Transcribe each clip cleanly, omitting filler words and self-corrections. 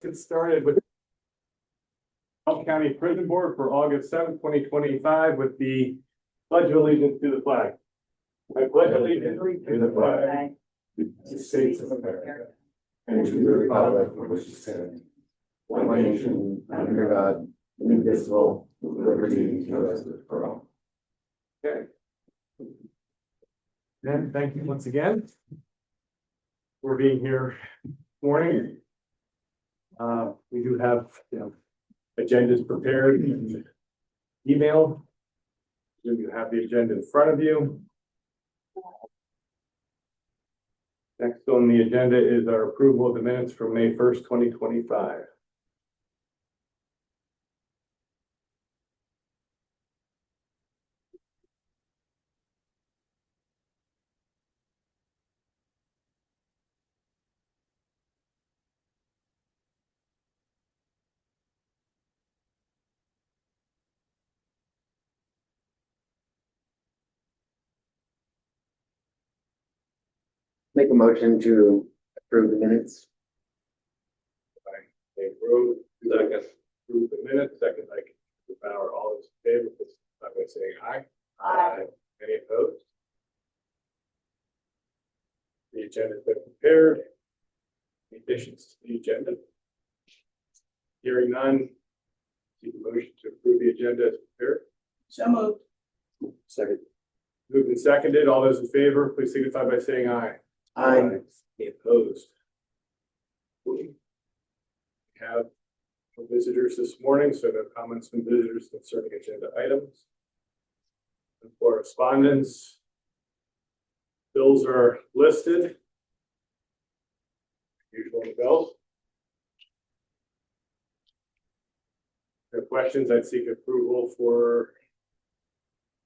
Get started with Elk County Prison Board for August 7th, 2025 with the Pledge of Allegiance to the flag. I pledge allegiance to the flag of the States of America and to the republic for which it stands, one nation under God, indivisible, with liberty and justice for all. Okay. Then thank you once again for being here this morning. We do have, agendas prepared in email. You have the agenda in front of you. Next on the agenda is our approval of the minutes from May 1st, 2025. Make a motion to approve the minutes. Approve the minutes, second by Commissioner Bauer. All those in favor, please start by saying aye. Aye. Any opposed? The agenda has been prepared. Any additions to the agenda? Hearing none. Seek a motion to approve the agenda as prepared. So moved. Second. Moved and seconded. All those in favor, please signify by saying aye. Aye. Any opposed? We have no visitors this morning, so no comments from visitors concerning agenda items. And correspondence. Bills are listed. Usual bills. If there are questions, I'd seek approval for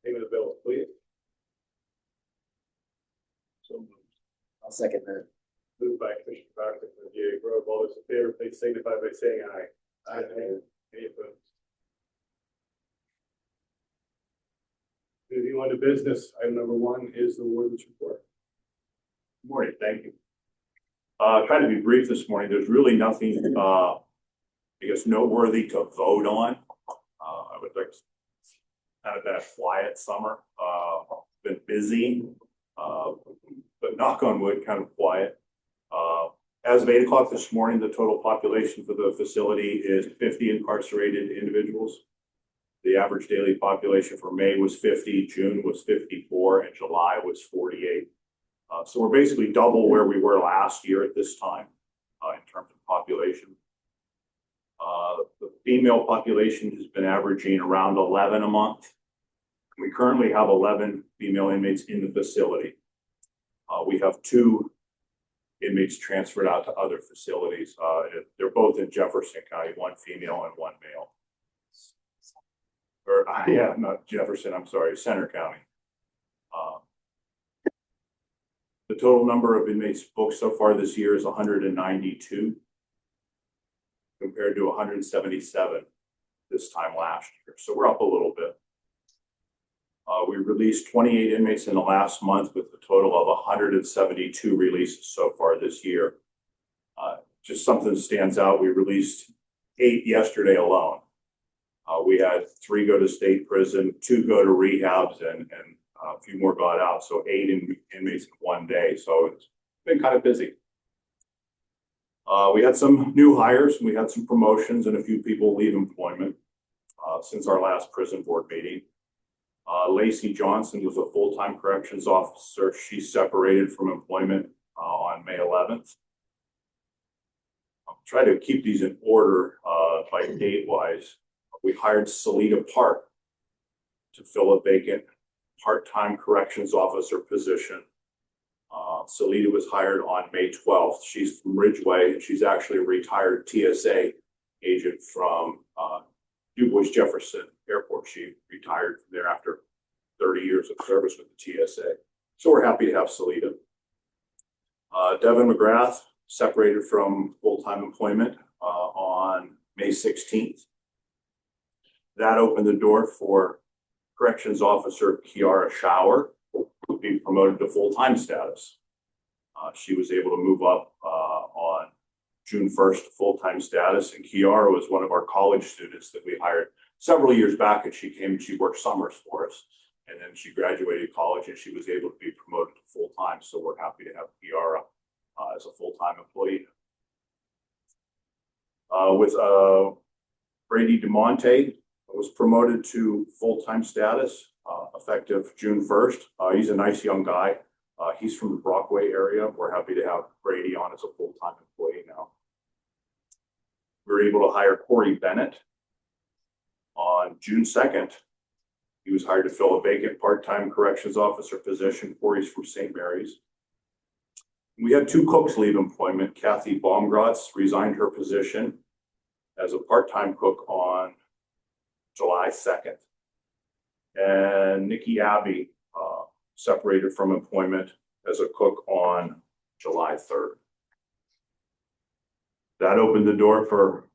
payment of bills, please. So moved. I'll second that. Moved by Commissioner Barclay from the GA Grove. All those in favor, please signify by saying aye. Aye. Any opposed? Moving on to business, item number 1 is the warden's report. Good morning, thank you. Trying to be brief this morning. There's really nothing, I guess, noteworthy to vote on. I would like kind of been a quiet summer. Been busy, but knock on wood, kind of quiet. As of 8 o'clock this morning, the total population for the facility is 50 incarcerated individuals. The average daily population for May was 50, June was 54, and July was 48. So we're basically double where we were last year at this time in terms of population. The female population has been averaging around 11 a month. We currently have 11 female inmates in the facility. We have 2 inmates transferred out to other facilities. They're both in Jefferson County, 1 female and 1 male. Or yeah, not Jefferson, I'm sorry, Center County. The total number of inmates booked so far this year is 192 compared to 177 this time last year. So we're up a little bit. We released 28 inmates in the last month with a total of 172 releases so far this year. Just something stands out. We released 8 yesterday alone. We had 3 go to state prison, 2 go to rehabs, and a few more got out. So 8 inmates in 1 day. So it's been kind of busy. We had some new hires. We had some promotions and a few people leave employment since our last prison board meeting. Lacey Johnson was a full-time corrections officer. She separated from employment on May 11th. I'll try to keep these in order by date-wise. We hired Salida Park to fill a vacant part-time corrections officer position. Salida was hired on May 12th. She's from Ridgeway, and she's actually a retired TSA agent from DuBois Jefferson Airport. She retired from there after 30 years of service with the TSA. So we're happy to have Salida. Devin McGrath separated from full-time employment on May 16th. That opened the door for Corrections Officer Kiara Shower to be promoted to full-time status. She was able to move up on June 1st to full-time status. And Kiara was one of our college students that we hired several years back, and she came and she worked summers for us. And then she graduated college and she was able to be promoted to full-time. So we're happy to have Kiara as a full-time employee. With Brady DeMonte was promoted to full-time status effective June 1st. He's a nice young guy. He's from the Brockway area. We're happy to have Brady on as a full-time employee now. We were able to hire Corey Bennett on June 2nd. He was hired to fill a vacant part-time corrections officer position. Corey's from St. Mary's. We had two cooks leave employment. Kathy Baumgratz resigned her position as a part-time cook on July 2nd. And Nikki Abbey separated from employment as a cook on July 3rd. That opened the door for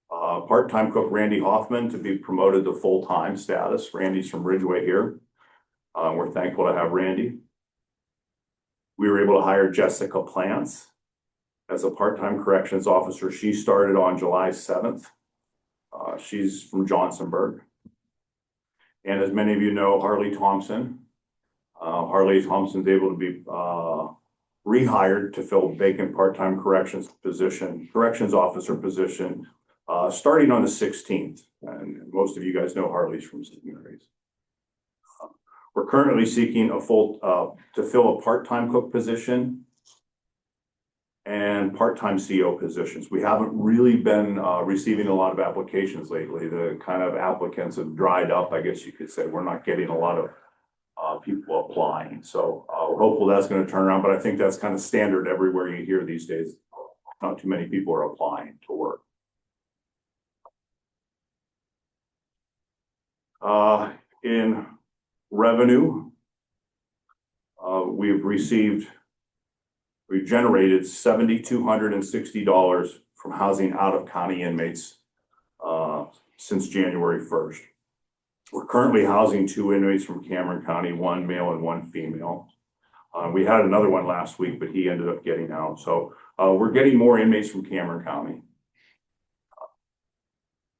part-time cook Randy Hoffman to be promoted to full-time status. Randy's from Ridgeway here. We're thankful to have Randy. We were able to hire Jessica Plants as a part-time corrections officer. She started on July 7th. She's from Johnsonburg. And as many of you know, Harley Thompson. Harley Thompson's able to be rehired to fill a vacant part-time corrections officer position, starting on the 16th. And most of you guys know Harley's from St. Mary's. We're currently seeking a to fill a part-time cook position and part-time CO positions. We haven't really been receiving a lot of applications lately. The kind of applicants have dried up, I guess you could say. We're not getting a lot of people applying. So we're hopeful that's going to turn around, but I think that's kind of standard everywhere you hear these days. Not too many people are applying to work. In revenue, we've generated $7,260 from housing out-of-county inmates since January 1st. We're currently housing 2 inmates from Cameron County, 1 male and 1 female. We had another one last week, but he ended up getting out. So we're getting more inmates from Cameron County.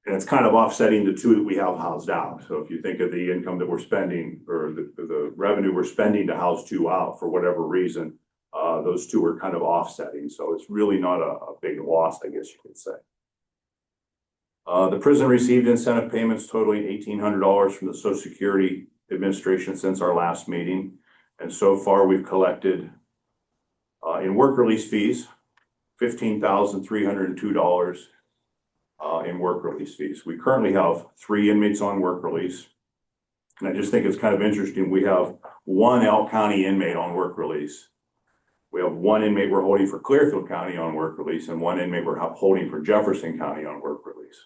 And it's kind of offsetting the 2 that we have housed out. So if you think of the income that we're spending or the revenue we're spending to house 2 out for whatever reason, those 2 are kind of offsetting. So it's really not a big loss, I guess you could say. The prison received incentive payments totaling $1,800 from the Social Security Administration since our last meeting. And so far we've collected in work release fees, $15,302 in work release fees. We currently have 3 inmates on work release. And I just think it's kind of interesting. We have 1 Elk County inmate on work release. We have 1 inmate we're holding for Clearfield County on work release and 1 inmate we're holding for Jefferson County on work release.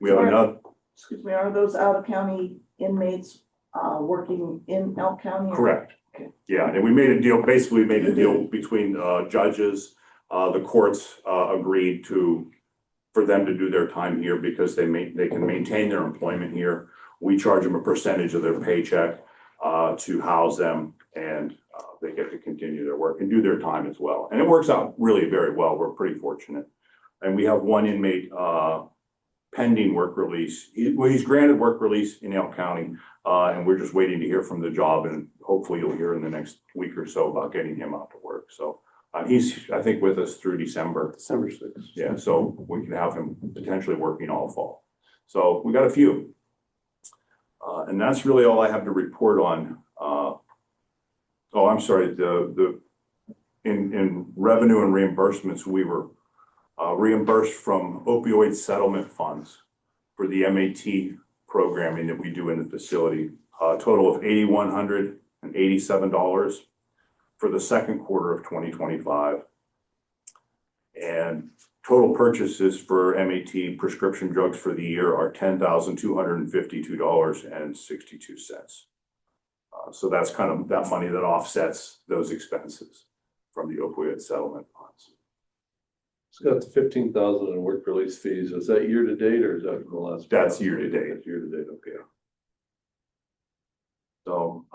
We have another. Excuse me, are those out-of-county inmates working in Elk County? Correct. Okay. Yeah, and we made a deal, basically made a deal between judges. The courts agreed for them to do their time here because they can maintain their employment here. We charge them a percentage of their paycheck to house them, and they get to continue their work and do their time as well. And it works out really very well. We're pretty fortunate. And we have 1 inmate pending work release. He's granted work release in Elk County, and we're just waiting to hear from the job, and hopefully you'll hear in the next week or so about getting him out to work. So he's, I think, with us through December 6th. Yeah, so we can have him potentially working all fall. So we got a few. And that's really all I have to report on. I'm sorry, in revenue and reimbursements, we were reimbursed from opioid settlement funds for the MAT programming that we do in the facility. A total of $8,187 for the second quarter of 2025. And total purchases for MAT prescription drugs for the year are $10,252.62. So that's kind of that money that offsets those expenses from the opioid settlement funds. It's got the 15,000 in work release fees. Is that year to date or is that from the last? That's year to date. That's year to date, okay. So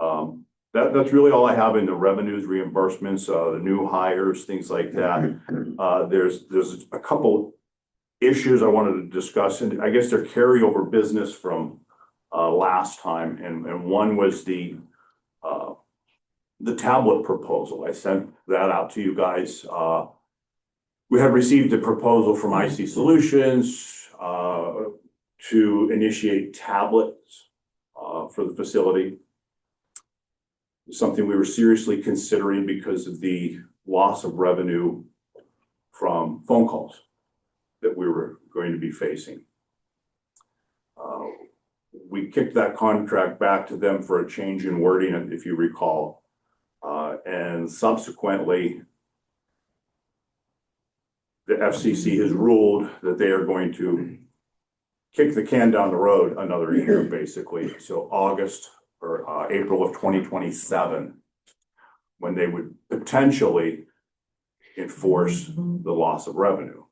That's really all I have in the revenues, reimbursements, the new hires, things like that. There's a couple issues I wanted to discuss, and I guess they're carryover business from last time, and one was the tablet proposal. I sent that out to you guys. We have received a proposal from IC Solutions to initiate tablets for the facility. Something we were seriously considering because of the loss of revenue from phone calls that we were going to be facing. We kicked that contract back to them for a change in wording, if you recall. And subsequently, the FCC has ruled that they are going to kick the can down the road another year, basically. So August or April of 2027, when they would potentially enforce the loss of revenue.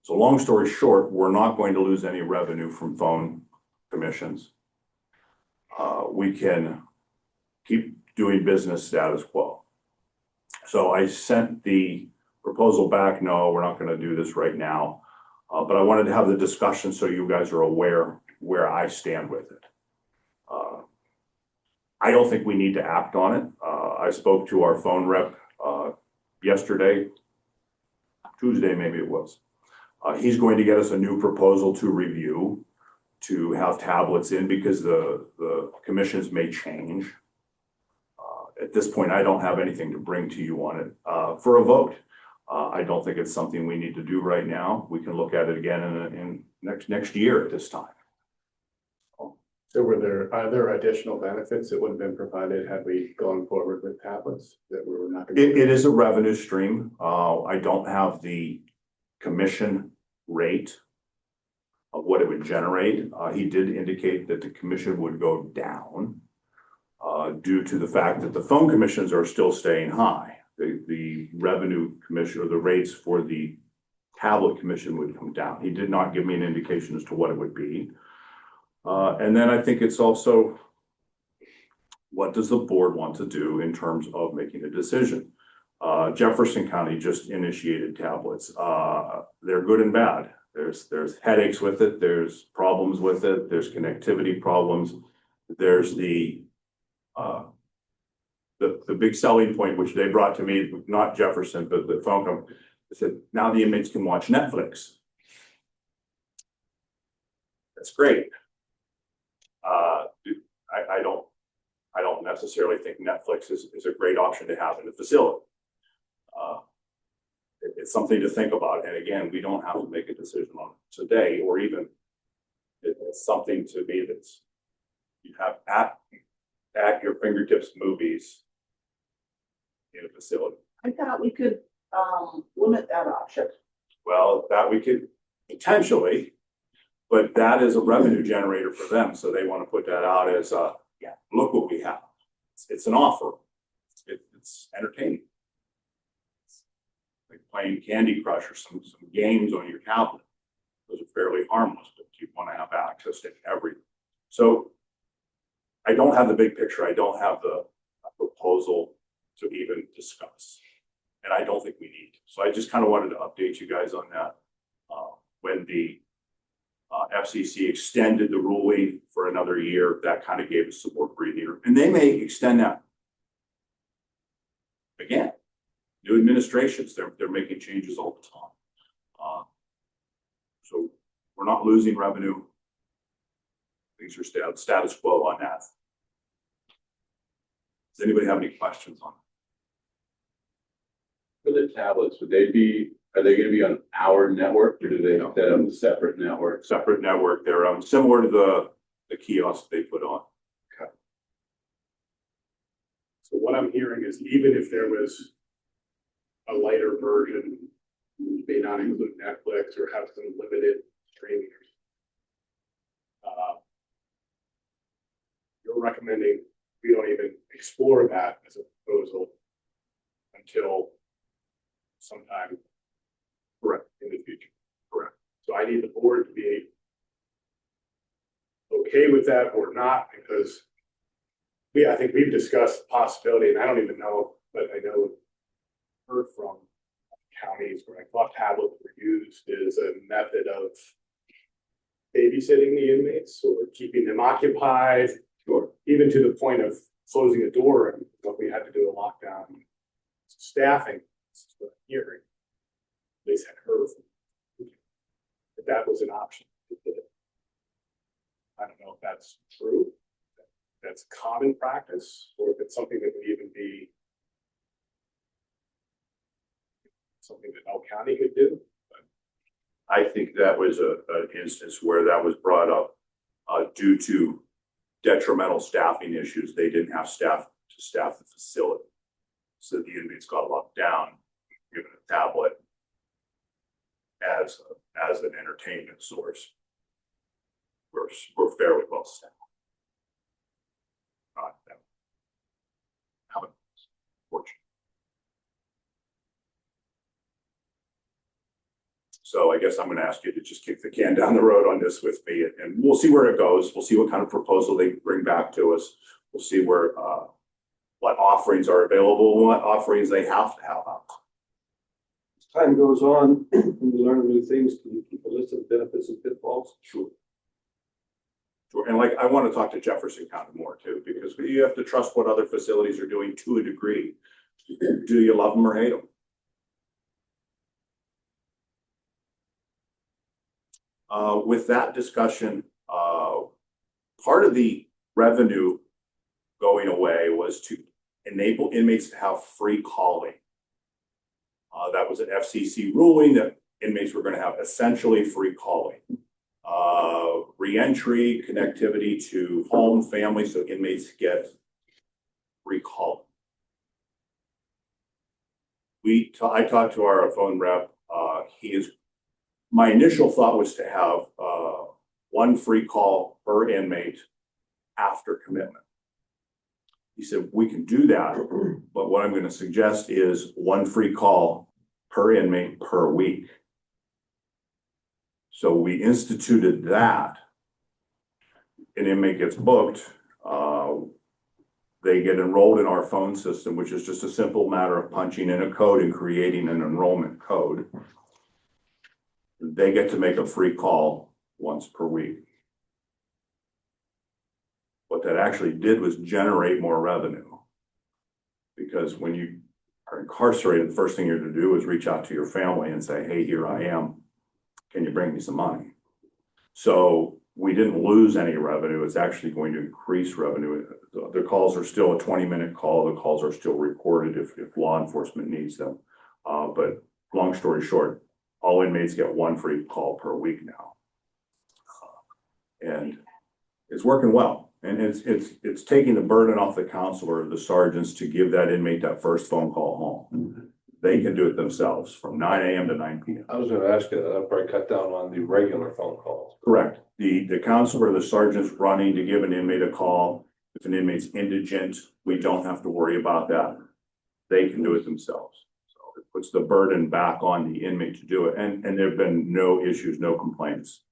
So long story short, we're not going to lose any revenue from phone commissions. We can keep doing business status quo. So I sent the proposal back. No, we're not going to do this right now. But I wanted to have the discussion so you guys are aware where I stand with it. I don't think we need to act on it. I spoke to our phone rep yesterday, Tuesday maybe it was. He's going to get us a new proposal to review, to have tablets in, because the commissions may change. At this point, I don't have anything to bring to you on it for a vote. I don't think it's something we need to do right now. We can look at it again in next year at this time. So are there additional benefits that would have been provided had we gone forward with tablets that we were not going to? It is a revenue stream. I don't have the commission rate of what it would generate. He did indicate that the commission would go down due to the fact that the phone commissions are still staying high. The revenue commission, or the rates for the tablet commission, would come down. He did not give me an indication as to what it would be. And then I think it's also, what does the board want to do in terms of making a decision? Jefferson County just initiated tablets. They're good and bad. There's headaches with it. There's problems with it. There's connectivity problems. There's the big selling point, which they brought to me, not Jefferson, but the phone company. They said, now the inmates can watch Netflix. That's great. I don't necessarily think Netflix is a great option to have in the facility. It's something to think about. And again, we don't have to make a decision on it today, or even it's something to me that's, you have at your fingertips movies in a facility. I thought we could, limit that option. Well, that we could potentially, but that is a revenue generator for them. So they want to put that out as look what we have. It's an offer. It's entertaining. It's like playing Candy Crush or some games on your tablet. Those are fairly harmless, but you want to have access to everything. So I don't have the big picture. I don't have the proposal to even discuss. And I don't think we need to. So I just kind of wanted to update you guys on that. When the FCC extended the ruling for another year, that kind of gave us some more breather. And they may extend that again. New administrations, they're making changes all the time. So we're not losing revenue. Things are status quo on that. Does anybody have any questions on it? For the tablets, are they going to be on our network, or do they set up a separate network? Separate network. They're similar to the kiosks they put on. Okay. So what I'm hearing is, even if there was a lighter version, may not include Netflix or have some limited streaming. You're recommending we don't even explore that as a proposal until sometime in the future. Correct. So I need the board to be okay with that or not, because I think we've discussed the possibility, and I don't even know, but I know heard from counties where I thought tablets were used as a method of babysitting the inmates or keeping them occupied, or even to the point of closing a door and what we had to do a lockdown. Staffing, hearing, at least had heard that that was an option. I don't know if that's true, that's common practice, or if it's something that would even be something that Elk County could do. I think that was an instance where that was brought up due to detrimental staffing issues. They didn't have staff to staff the facility. So the inmates got locked down, given a tablet as an entertainment source. We're fairly well staffed. Fortunate. So I guess I'm gonna ask you to just kick the can down the road on this with me, and we'll see where it goes. We'll see what kind of proposal they bring back to us. We'll see where, what offerings are available, what offerings they have to have out. As time goes on, and we learn new things, can you keep a list of benefits and pitfalls? Sure. Sure, and like, I want to talk to Jefferson County more too, because you have to trust what other facilities are doing to a degree. Do you love them or hate them? With that discussion, part of the revenue going away was to enable inmates to have free calling. That was an FCC ruling that inmates were going to have essentially free calling. Reentry, connectivity to home, family, so inmates get free calling. I talked to our phone rep. My initial thought was to have one free call per inmate after commitment. He said, we can do that, but what I'm going to suggest is one free call per inmate per week. So we instituted that. An inmate gets booked, they get enrolled in our phone system, which is just a simple matter of punching in a code and creating an enrollment code. They get to make a free call once per week. What that actually did was generate more revenue. Because when you are incarcerated, the first thing you're to do is reach out to your family and say, hey, here I am. Can you bring me some money? So we didn't lose any revenue. It's actually going to increase revenue. The calls are still a 20-minute call. The calls are still recorded if law enforcement needs them. But long story short, all inmates get one free call per week now. And it's working well. And it's taking the burden off the counselor, the sergeants, to give that inmate that first phone call home. They can do it themselves from 9 a.m. to 9 p.m. I was gonna ask you, that'll probably cut down on the regular phone calls. Correct. The counselor, the sergeant's running to give an inmate a call. If an inmate's indigent, we don't have to worry about that. They can do it themselves. So it puts the burden back on the inmate to do it. And there have been no issues, no complaints.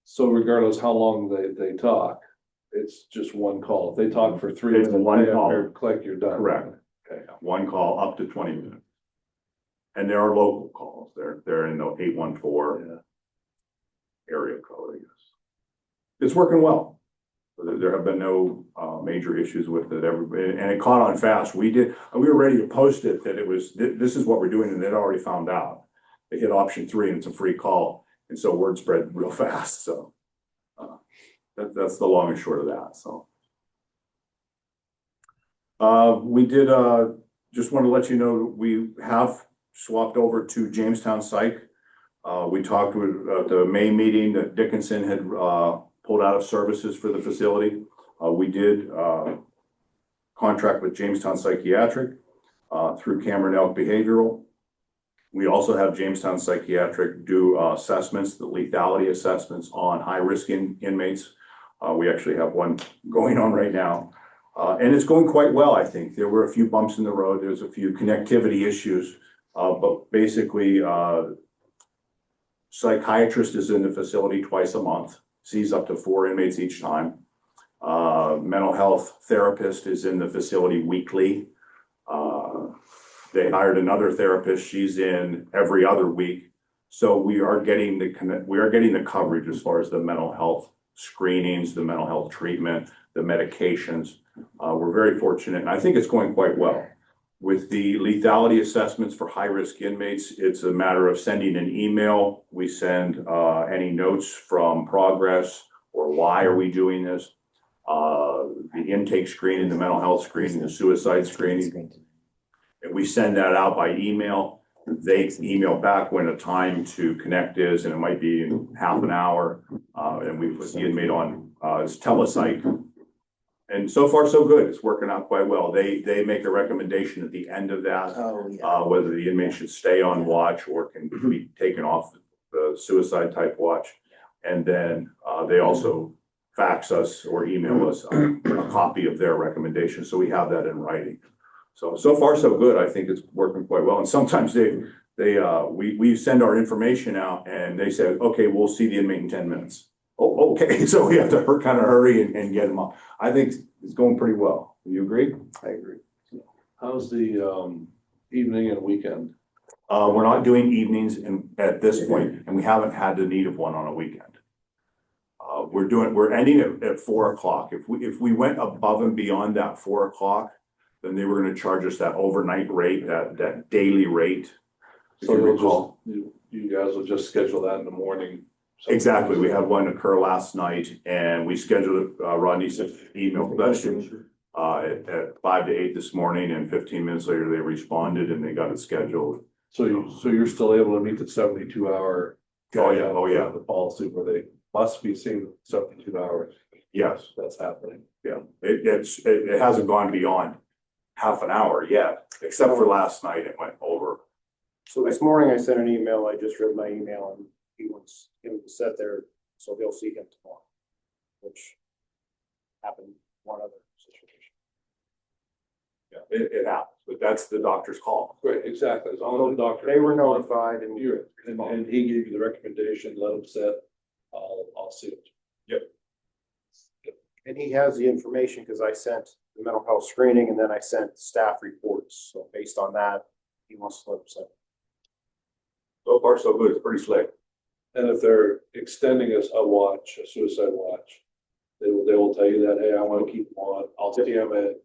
So regardless how long they talk, it's just one call. If they talk for 3 It's minutes, one they call. have to click, you're done. Correct. Okay. One call up to 20 minutes. And there are local calls. They're in the 814 area code, I guess. It's working well. There have been no major issues with it. And it caught on fast. We were ready to post it that it was, this is what we're doing, and they'd already found out. They hit option 3 and it's a free call. And so word spread real fast. So that's the long and short of that. So we did just want to let you know we have swapped over to Jamestown Psych. We talked with the May meeting that Dickinson had pulled out of services for the facility. We did contract with Jamestown Psychiatric through Cameron Elk Behavioral. We also have Jamestown Psychiatric do assessments, the lethality assessments on high-risk inmates. We actually have one going on right now. And it's going quite well, I think. There were a few bumps in the road. There's a few connectivity issues. But basically, psychiatrist is in the facility twice a month, sees up to 4 inmates each time. Mental health therapist is in the facility weekly. They hired another therapist. She's in every other week. So we are getting the coverage as far as the mental health screenings, the mental health treatment, the medications. We're very fortunate, and I think it's going quite well. With the lethality assessments for high-risk inmates, it's a matter of sending an email. We send any notes from progress or why are we doing this. The intake screening, the mental health screening, the suicide screening. And we send that out by email. They email back when a time to connect is, and it might be in half an hour. And we put the inmate on it's telepsych. And so far, so good. It's working out quite well. They make a recommendation at the end of that, whether the inmate should stay on watch or can be taken off the suicide type watch. And then they also fax us or email us a copy of their recommendation. So we have that in writing. So far, so good. I think it's working quite well. And sometimes we send our information out and they say, okay, we'll see the inmate in 10 minutes. Oh, okay. So we have to kind of hurry and get them up. I think it's going pretty well. Do you agree? I agree. How's the evening and weekend? We're not doing evenings at this point, and we haven't had the need of one on a weekend. We're ending at 4 o'clock. If we went above and beyond that 4 o'clock, then they were gonna charge us that overnight rate, that daily rate. If So you you'll recall. you guys will just schedule that in the morning? Exactly. We had one occur last night and we scheduled Rodney sent an email question at 5 to 8 this morning, and 15 minutes later they responded and they got it scheduled. So you're still able to meet the 72-hour? Oh, yeah. The policy where they must be seen 72 hours. Yes, That's happening. yeah. It hasn't gone beyond half an hour yet, except for last night it went over. So this morning I sent an email, I just read my email and he wants him to sit there, so he'll see him tomorrow. Which happened one other situation. Yeah, it happens, but that's the doctor's call. Right, exactly. As long as the doctor. They were notified and. And he gave you the recommendation, let him sit. I'll see it. And he has the information because I sent the mental health screening and then I sent staff reports. So based on that, he wants to let him sit. So far, so good. It's pretty slick. And if they're extending us a watch, a suicide watch, they will tell you that, hey, I want to keep them on. I'll see him at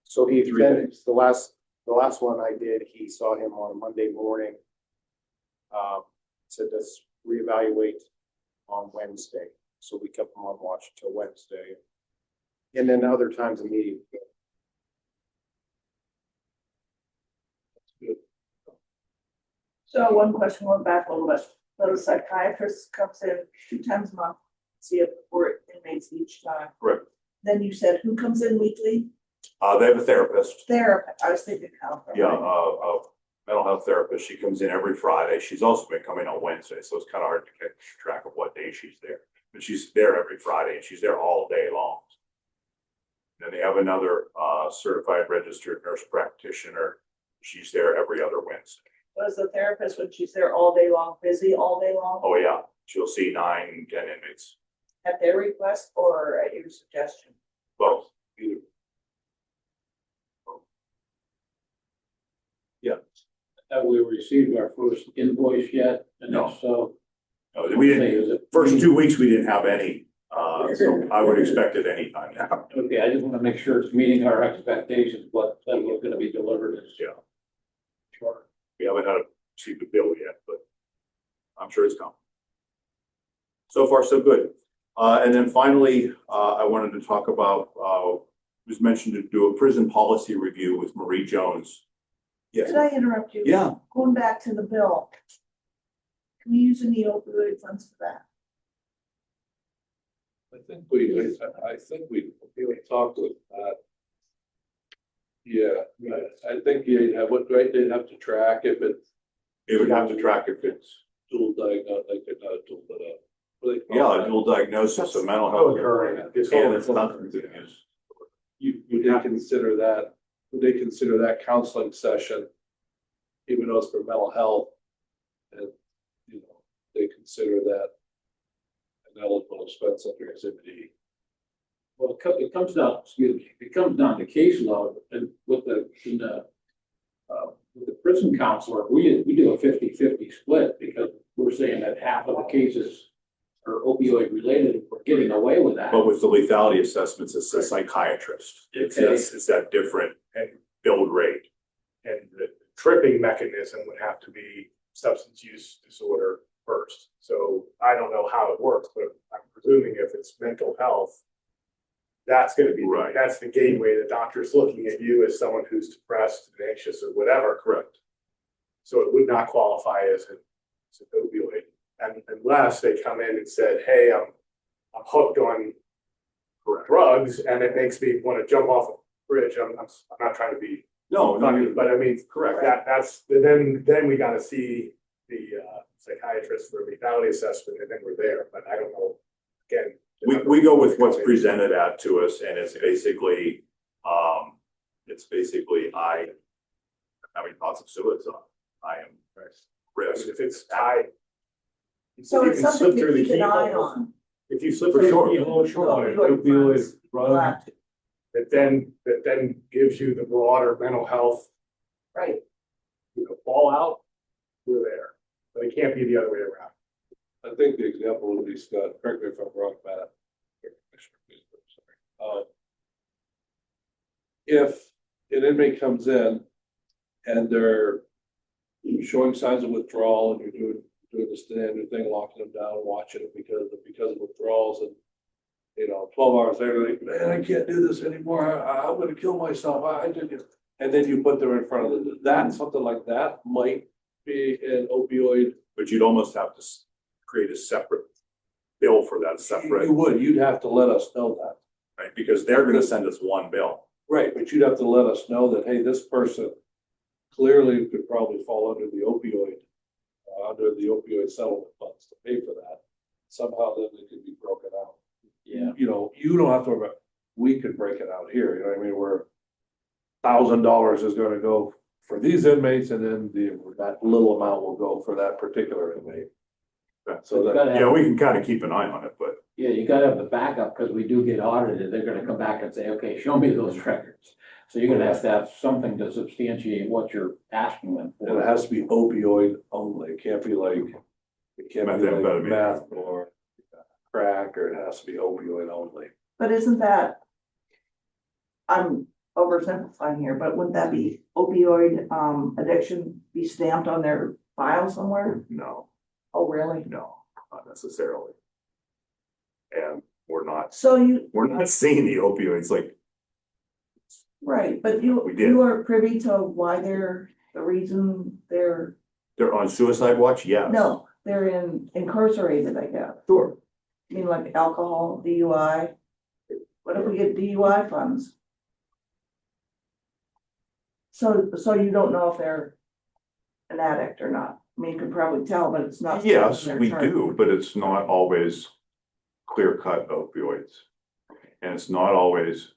So he 3 extended, days. the last one I did, he saw him on a Monday morning. Said let's reevaluate on Wednesday. So we kept him on watch until Wednesday. And then other times immediately. So one question, going back a little bit, so the psychiatrist comes in 2 times a month, see if 4 inmates each time. Correct. Then you said, who comes in weekly? They have a therapist. Therapist, I was thinking health. Yeah, a mental health therapist. She comes in every Friday. She's also been coming on Wednesday, so it's kind of hard to keep track of what day she's there. But she's there every Friday and she's there all day long. Then they have another certified registered nurse practitioner. She's there every other Wednesday. Was the therapist, when she's there all day long, busy all day long, Oh, yeah. She'll see 9, 10 inmates. at their request or at your suggestion? Both. Either. Have we received our first invoice yet? And No. if so, No, we didn't. is it? First 2 weeks, we didn't have any. So I would expect it anytime now. Okay, I just want to make sure it's meeting our expectations, what that was going to be delivered is. Yeah. Sure. We haven't had a cheap bill yet, but I'm sure it's coming. So far, so good. And then finally, I wanted to talk about, it was mentioned to do a prison policy review with Marie Jones. Yes. Did I interrupt you? Yeah. Going back to the bill. Can we use any opioid funds for that? I think we talked with that. Yeah, I think you'd have, they'd have to track if it's It would have to track if it's, dual diagnosed, like, not dual, but, what do they call yeah, a that? dual diagnosis of mental health. It's And all it's nothing to use. Would they consider that counseling session, even though it's for mental health? And, you know, they consider that an eligible expense under Exhibit E. Well, it comes down, excuse me, it comes down to caseload and with the prison counselor, we do a 50-50 split because we're saying that half of the cases are opioid related. We're getting away with that. But with the lethality assessments, it's the psychiatrist. It's that different And, build rate. and the tripping mechanism would have to be substance use disorder first. So I don't know how it works, but I'm presuming if it's mental health, that's gonna be, Right. that's the gateway. The doctor's looking at you as someone who's depressed and anxious or whatever. Correct. So it would not qualify as an opioid. And unless they come in and said, hey, I'm hooked on drugs and it makes me want to jump off a bridge. I'm not trying to be No, funny, no, but I mean, correct. that's, then we gotta see the psychiatrist for lethality assessment and then we're there, but I don't know, again. We go with what's presented to us and it's basically, I am having thoughts of suicide. I am risk. If it's tied. So you it's can slip something through to the keep an eye keyhole. on. If you slip For through sure. the keyhole on an Opioid opioid funds. drug, Left. that then gives you the broader mental health, Right, fallout, we're there. But it can't be the other way around. I think the example would be, Scott, correct me if I'm wrong, Matt. If an inmate comes in and they're showing signs of withdrawal and you're doing the standard thing, locking them down, watching it because of withdrawals and 12 hours later, like, man, I can't do this anymore. I'm gonna kill myself. I did it. And then you put them in front of that, something like that might be an opioid. But you'd almost have to create a separate bill for that separate, You'd have to let us know that. right? Because they're gonna send us one bill. Right, but you'd have to let us know that, hey, this person clearly could probably fall under the opioid settlement funds to pay for that. Somehow then they could be broken out. Yeah. You don't have to worry about, we could break it out here, you know what I mean, where $1,000 is gonna go for these inmates and then that little amount will go for that particular inmate. So You that, gotta have- Yeah, we can kind of keep an eye on it, but Yeah, you gotta have the backup, because we do get audited, they're gonna come back and say, okay, show me those records. So you're gonna have to have something to substantiate what you're asking them and it for. has to be opioid only, it can't be like Methamphetamine. meth or crack, or it has to be opioid only. but isn't that, I'm oversimplifying here, but wouldn't that be opioid, addiction be stamped on their file somewhere? no, Oh, really? not necessarily. And we're not seeing the opioids like, Right, but We did. you are privy to why they're, the reason they're, they're on suicide watch, yes. no, they're incarcerated, I guess. Sure. I mean, like alcohol, DUI. What if we get DUI funds? So you don't know if they're an addict or not. I mean, you can probably tell, but it's not. Yes, in their we chart. do, but it's not always clear cut opioids. And it's not always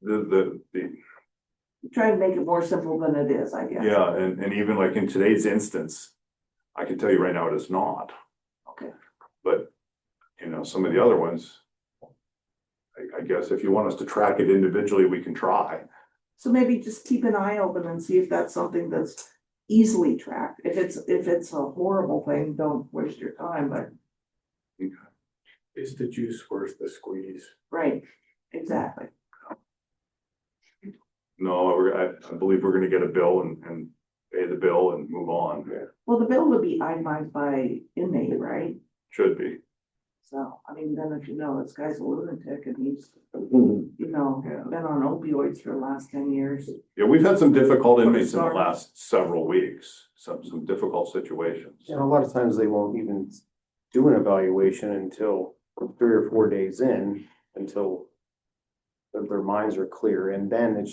the, Trying to make it more simple than it is, I guess. yeah, and even like in today's instance, I can tell you right now, it is not. Okay. But, some of the other ones, I guess if you want us to track it individually, we can try. So maybe just keep an eye open and see if that's something that's easily tracked. If it's a horrible thing, don't waste your time, but, Is the juice worth the squeeze? right, exactly. No, I believe we're gonna get a bill and pay the bill and move on. Well, the bill would be itemized by inmate, right? Should be. So, I mean, then if you know this guy's a lunatic and he's, Yeah. been on opioids for the last 10 years. Yeah, we've had some difficult What inmates in the start? last several weeks, some difficult situations. And a lot of times they won't even do an evaluation until 3 or 4 days in, until their minds are clear, and then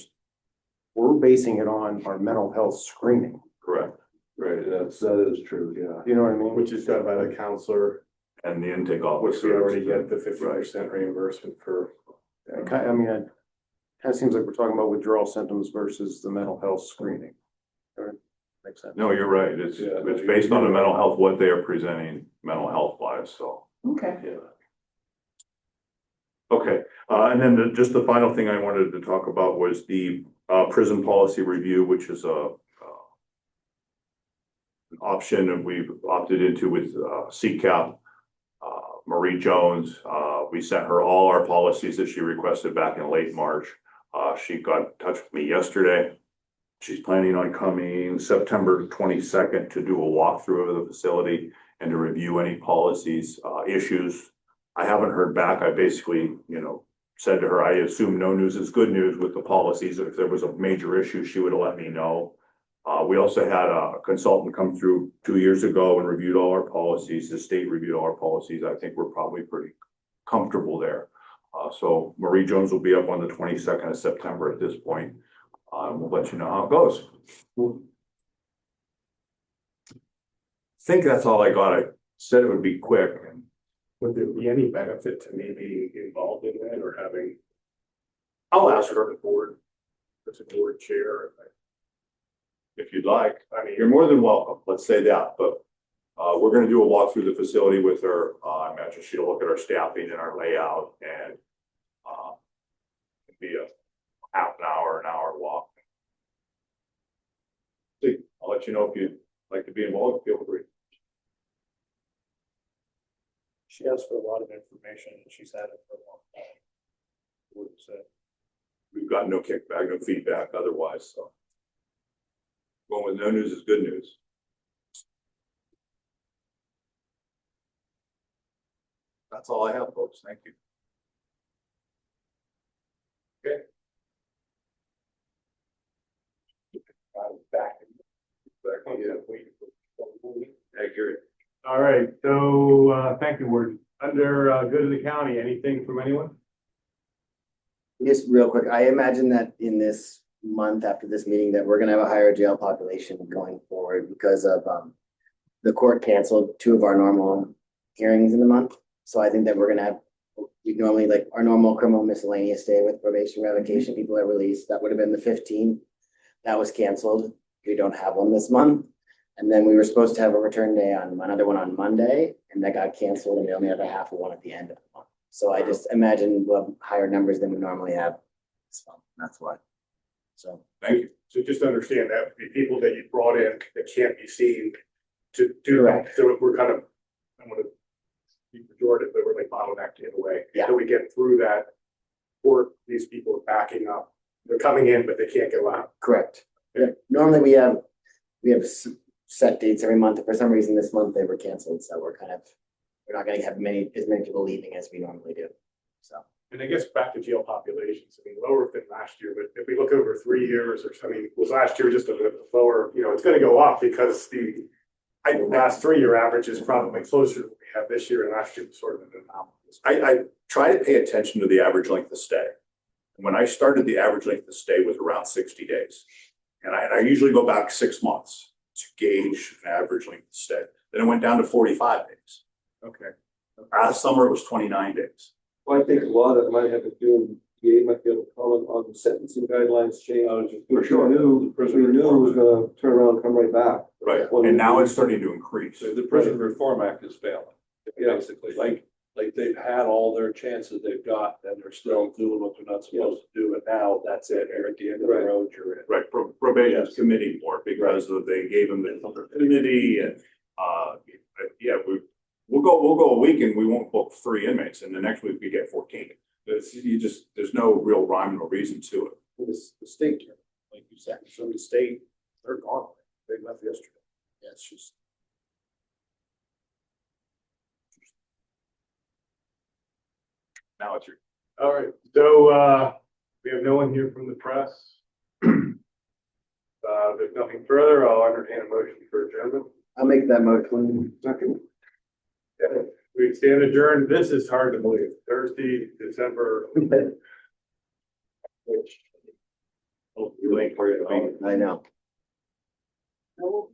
we're basing it on our mental health screening. Correct. Right, that is true, yeah. You know what I mean? Which is done by the counselor, And the intake which we officer. already get the 50% reimbursement for. It kind of seems like we're talking about withdrawal symptoms versus the mental health screening. Makes sense. No, you're right. It's Yeah. based on the mental health, what they are presenting mental health wise, so. Okay. Yeah. Okay, and then just the final thing I wanted to talk about was the prison policy review, which is an option that we've opted into with CCAP. Marie Jones, we sent her all our policies that she requested back in late March. She got in touch with me yesterday. She's planning on coming September 22nd to do a walkthrough of the facility and to review any policies, issues. I haven't heard back. I basically, said to her, I assume no news is good news with the policies. If there was a major issue, she would have let me know. We also had a consultant come through 2 years ago and reviewed all our policies. The state reviewed all our policies. I think we're probably pretty comfortable there. So Marie Jones will be up on the 22nd of September at this point. We'll let you know how it goes. I think that's all I got. I said it would be quick. Would there be any benefit to me being involved in that or having? I'll ask her the board, as a board chair? if you'd like. I mean, You're more than welcome, let's say that, but we're gonna do a walk through the facility with her. I imagine she'll look at our staffing and our layout and it'd be a half an hour walk. See, I'll let you know if you'd like to be involved, feel free. she asked for a lot of information and she's had it for a long time. What is that? We've got no kickback, no feedback otherwise, so. Going with no news is good news. That's all I have, folks. Thank you. Back. Accurate. All right, so, thank you, Ward. Under, good of the county, anything from anyone? Just real quick, I imagine that in this month after this meeting that we're gonna have a higher jail population going forward because of the court canceled 2 of our normal hearings in the month. So I think that we're gonna have, we normally like our normal criminal miscellaneous day with probation revocation, people are released. That would have been the 15th. That was canceled. We don't have one this month. And then we were supposed to have a return day on another one on Monday, and that got canceled, and we only have a half of one at the end of the month. So I just imagine we'll have higher numbers than we normally have. So that's why. So Thank you. So just understand that the people that you brought in that can't be seen to do, Correct. so we're kind of, I'm gonna be pejorative, but we're like bottlenecked in a way. Yeah. Until we get through that, or these people are backing up. They're coming in, but they can't go out. correct. Yeah. Normally we have set dates every month. For some reason this month they were canceled, so we're not gonna have as many people leaving as we normally do. So And I guess back to jail populations, I mean, lower than last year, but if we look over 3 years or something, was last year just a bit lower, it's gonna go up because the last 3-year average is probably closer to what we have this year, and last year was sort of an anomaly. I try to pay attention to the average length of stay. When I started, the average length of stay was around 60 days. And I usually go back 6 months to gauge an average length of stay. Then it went down to 45 days. Okay. Last summer, it was 29 days. Well, I think a lot of it might have to do, you might be able to comment on the sentencing guidelines change. For sure. We knew it was gonna turn around and come right back. Right, and now it's starting to increase. So the Prison Reform Act is failing, basically, like they've had all their chances they've got, and they're still doing what they're not supposed to do, and now that's it, you're at the end of the road, you're in. Right, probation's committee for it because they gave them the committee and, yeah, we'll go a week and we won't book 3 inmates and the next week we get 14. There's no real rhyme or reason to it. The state, like you said, from the state, they're gone. They left yesterday. Yeah, it's just. Now it's your. All right, so, we have no one here from the press. There's nothing further. I'll entertain a motion for adjournment. I'll make that motion. Second. We stand adjourned. This is hard to believe. Thursday, December. Which. Oh, you're late for it. I know. No,